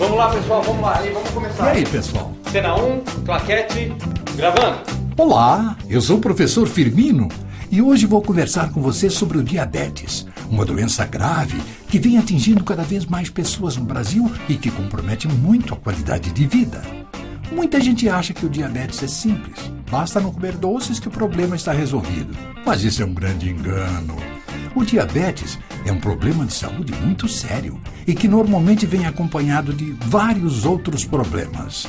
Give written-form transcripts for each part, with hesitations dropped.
Vamos lá, pessoal, vamos lá, vamos começar. E aí, pessoal? Cena 1, claquete, gravando. Olá, eu sou o professor Firmino e hoje vou conversar com você sobre o diabetes, uma doença grave que vem atingindo cada vez mais pessoas no Brasil e que compromete muito a qualidade de vida. Muita gente acha que o diabetes é simples, basta não comer doces que o problema está resolvido. Mas isso é um grande engano. O diabetes é um problema de saúde muito sério e que normalmente vem acompanhado de vários outros problemas.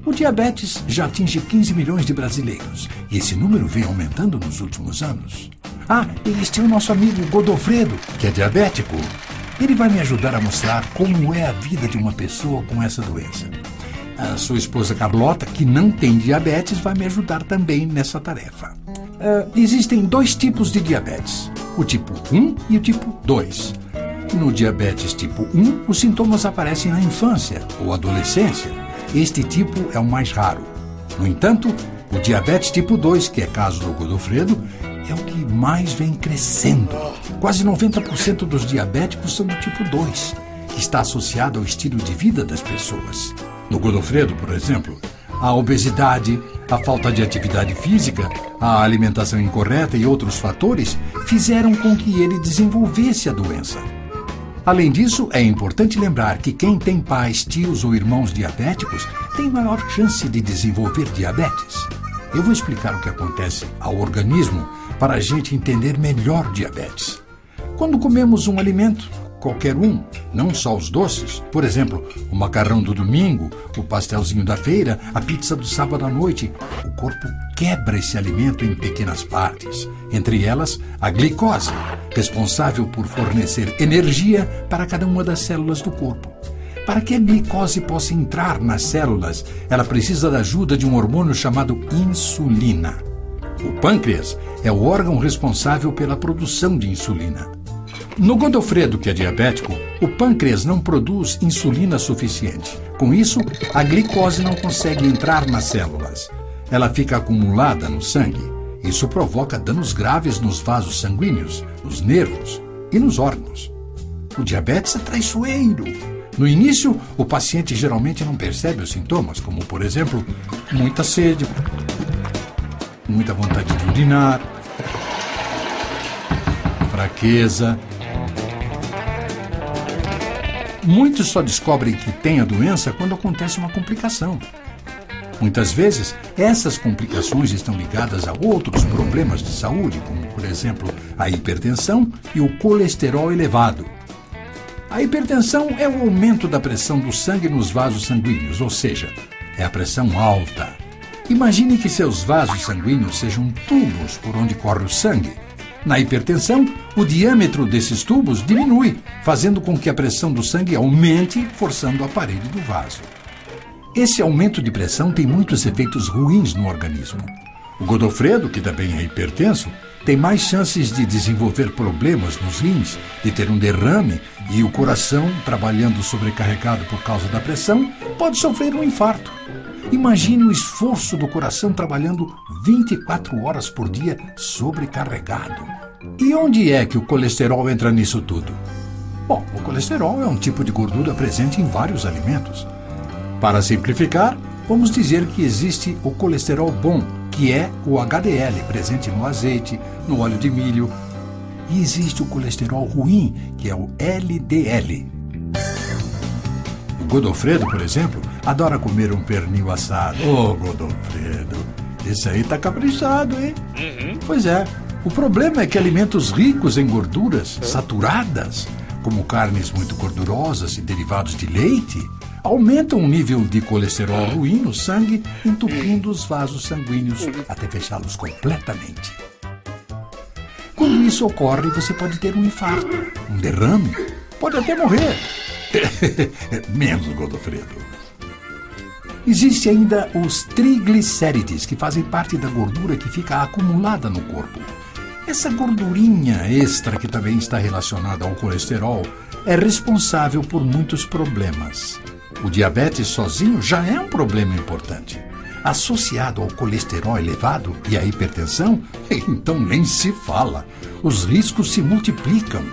O diabetes já atinge 15 milhões de brasileiros e esse número vem aumentando nos últimos anos. E este é o nosso amigo Godofredo, que é diabético. Ele vai me ajudar a mostrar como é a vida de uma pessoa com essa doença. A sua esposa Carlota, que não tem diabetes, vai me ajudar também nessa tarefa. Existem dois tipos de diabetes, o tipo 1 e o tipo 2. No diabetes tipo 1, os sintomas aparecem na infância ou adolescência. Este tipo é o mais raro. No entanto, o diabetes tipo 2, que é caso do Godofredo, é o que mais vem crescendo. Quase 90% dos diabéticos são do tipo 2, que está associado ao estilo de vida das pessoas. No Godofredo, por exemplo, a obesidade, a falta de atividade física, a alimentação incorreta e outros fatores fizeram com que ele desenvolvesse a doença. Além disso, é importante lembrar que quem tem pais, tios ou irmãos diabéticos tem maior chance de desenvolver diabetes. Eu vou explicar o que acontece ao organismo para a gente entender melhor diabetes. Quando comemos um alimento, qualquer um, não só os doces, por exemplo, o macarrão do domingo, o pastelzinho da feira, a pizza do sábado à noite, o corpo quebra esse alimento em pequenas partes, entre elas a glicose, responsável por fornecer energia para cada uma das células do corpo. Para que a glicose possa entrar nas células, ela precisa da ajuda de um hormônio chamado insulina. O pâncreas é o órgão responsável pela produção de insulina. No Godofredo, que é diabético, o pâncreas não produz insulina suficiente. Com isso, a glicose não consegue entrar nas células. Ela fica acumulada no sangue. Isso provoca danos graves nos vasos sanguíneos, nos nervos e nos órgãos. O diabetes é traiçoeiro. No início, o paciente geralmente não percebe os sintomas, como, por exemplo, muita sede, muita vontade de urinar, fraqueza. Muitos só descobrem que têm a doença quando acontece uma complicação. Muitas vezes, essas complicações estão ligadas a outros problemas de saúde, como, por exemplo, a hipertensão e o colesterol elevado. A hipertensão é o aumento da pressão do sangue nos vasos sanguíneos, ou seja, é a pressão alta. Imagine que seus vasos sanguíneos sejam tubos por onde corre o sangue. Na hipertensão, o diâmetro desses tubos diminui, fazendo com que a pressão do sangue aumente, forçando a parede do vaso. Esse aumento de pressão tem muitos efeitos ruins no organismo. O Godofredo, que também é hipertenso, tem mais chances de desenvolver problemas nos rins, de ter um derrame e o coração, trabalhando sobrecarregado por causa da pressão, pode sofrer um infarto. Imagine o esforço do coração trabalhando 24 horas por dia sobrecarregado. E onde é que o colesterol entra nisso tudo? Bom, o colesterol é um tipo de gordura presente em vários alimentos. Para simplificar, vamos dizer que existe o colesterol bom, que é o HDL, presente no azeite, no óleo de milho. E existe o colesterol ruim, que é o LDL. O Godofredo, por exemplo, adora comer um pernil assado. Godofredo, esse aí tá caprichado, hein? Pois é, o problema é que alimentos ricos em gorduras saturadas, como carnes muito gordurosas e derivados de leite, aumentam o nível de colesterol ruim no sangue, entupindo os vasos sanguíneos até fechá-los completamente. Quando isso ocorre, você pode ter um infarto, um derrame, pode até morrer. Menos Godofredo. Existe ainda os triglicérides, que fazem parte da gordura que fica acumulada no corpo. Essa gordurinha extra, que também está relacionada ao colesterol, é responsável por muitos problemas. O diabetes sozinho já é um problema importante. Associado ao colesterol elevado e à hipertensão, então nem se fala. Os riscos se multiplicam.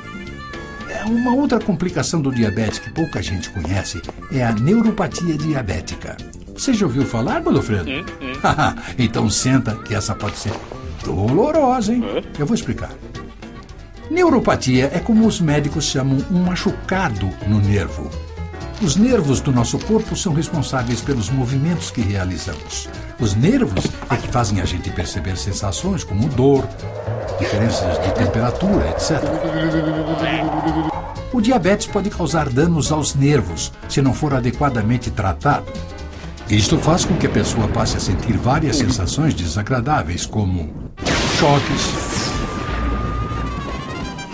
Uma outra complicação do diabetes que pouca gente conhece é a neuropatia diabética. Você já ouviu falar, Godofredo? Então senta que essa pode ser dolorosa, hein? Eu vou explicar. Neuropatia é como os médicos chamam um machucado no nervo. Os nervos do nosso corpo são responsáveis pelos movimentos que realizamos. Os nervos é que fazem a gente perceber sensações como dor, diferenças de temperatura, etc. O diabetes pode causar danos aos nervos se não for adequadamente tratado. Isto faz com que a pessoa passe a sentir várias sensações desagradáveis, como choques,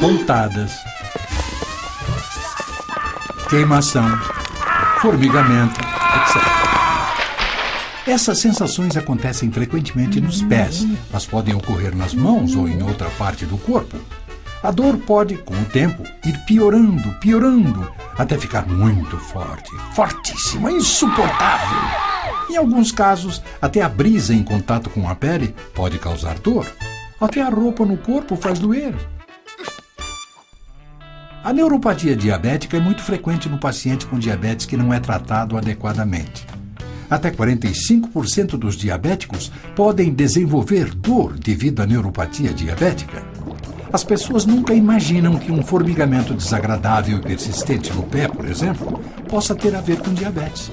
pontadas, queimação, formigamento, etc. Essas sensações acontecem frequentemente nos pés, mas podem ocorrer nas mãos ou em outra parte do corpo. A dor pode, com o tempo, ir piorando, até ficar muito forte, fortíssima, insuportável. Em alguns casos, até a brisa em contato com a pele pode causar dor. Até a roupa no corpo faz doer. A neuropatia diabética é muito frequente no paciente com diabetes que não é tratado adequadamente. Até 45% dos diabéticos podem desenvolver dor devido à neuropatia diabética. As pessoas nunca imaginam que um formigamento desagradável e persistente no pé, por exemplo, possa ter a ver com diabetes.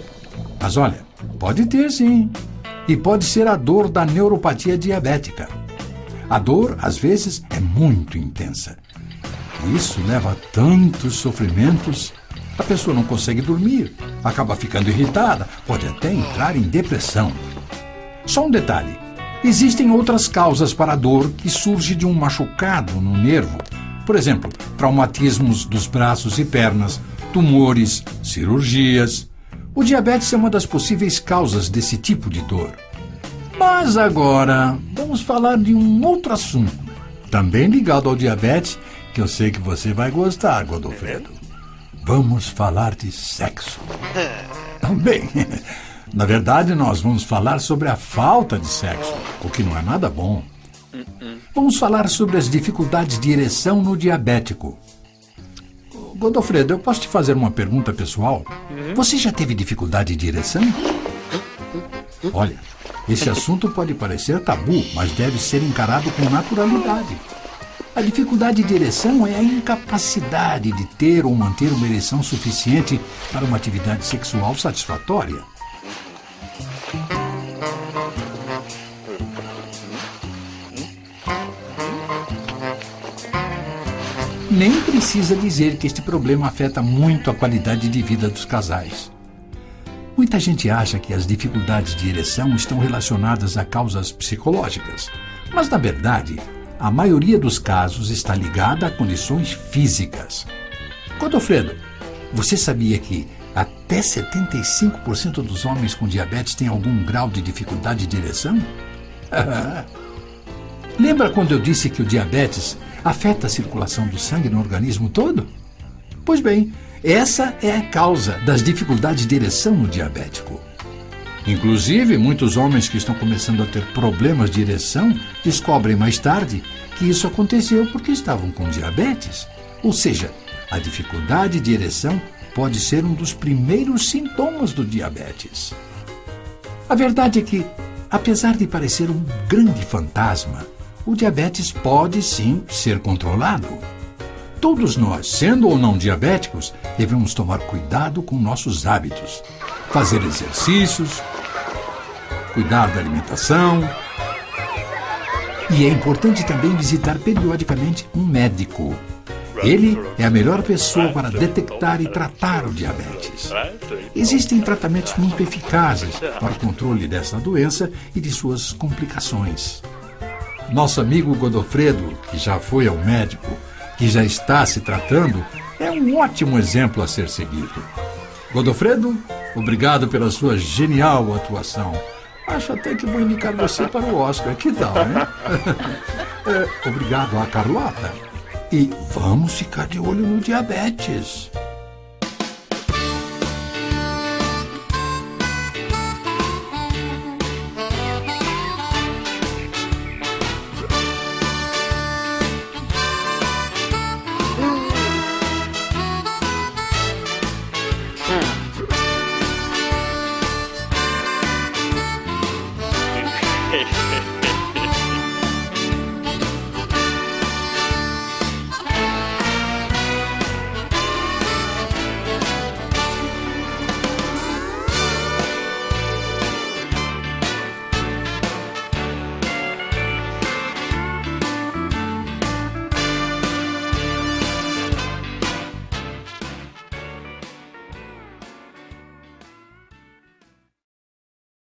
Mas olha, pode ter sim. E pode ser a dor da neuropatia diabética. A dor, às vezes, é muito intensa. E isso leva a tantos sofrimentos. A pessoa não consegue dormir, acaba ficando irritada, pode até entrar em depressão. Só um detalhe. Existem outras causas para a dor que surge de um machucado no nervo. Por exemplo, traumatismos dos braços e pernas, tumores, cirurgias. O diabetes é uma das possíveis causas desse tipo de dor. Mas agora, vamos falar de um outro assunto, também ligado ao diabetes, que eu sei que você vai gostar, Godofredo. Vamos falar de sexo. Bem, na verdade, nós vamos falar sobre a falta de sexo, o que não é nada bom. Vamos falar sobre as dificuldades de ereção no diabético. Godofredo, eu posso te fazer uma pergunta pessoal? Você já teve dificuldade de ereção? Olha, esse assunto pode parecer tabu, mas deve ser encarado com naturalidade. A dificuldade de ereção é a incapacidade de ter ou manter uma ereção suficiente para uma atividade sexual satisfatória. Nem precisa dizer que este problema afeta muito a qualidade de vida dos casais. Muita gente acha que as dificuldades de ereção estão relacionadas a causas psicológicas, mas, na verdade, a maioria dos casos está ligada a condições físicas. Godofredo, você sabia que até 75% dos homens com diabetes têm algum grau de dificuldade de ereção? Lembra quando eu disse que o diabetes afeta a circulação do sangue no organismo todo? Pois bem, essa é a causa das dificuldades de ereção no diabético. Inclusive, muitos homens que estão começando a ter problemas de ereção descobrem mais tarde que isso aconteceu porque estavam com diabetes. Ou seja, a dificuldade de ereção pode ser um dos primeiros sintomas do diabetes. A verdade é que, apesar de parecer um grande fantasma, o diabetes pode sim ser controlado. Todos nós, sendo ou não diabéticos, devemos tomar cuidado com nossos hábitos, fazer exercícios, cuidar da alimentação. E é importante também visitar periodicamente um médico. Ele é a melhor pessoa para detectar e tratar o diabetes. Existem tratamentos muito eficazes para o controle dessa doença e de suas complicações. Nosso amigo Godofredo, que já foi ao médico, que já está se tratando, é um ótimo exemplo a ser seguido. Godofredo, obrigado pela sua genial atuação. Acho até que vou indicar você para o Oscar. Que tal, né? Obrigado a Carlota. E vamos ficar de olho no diabetes.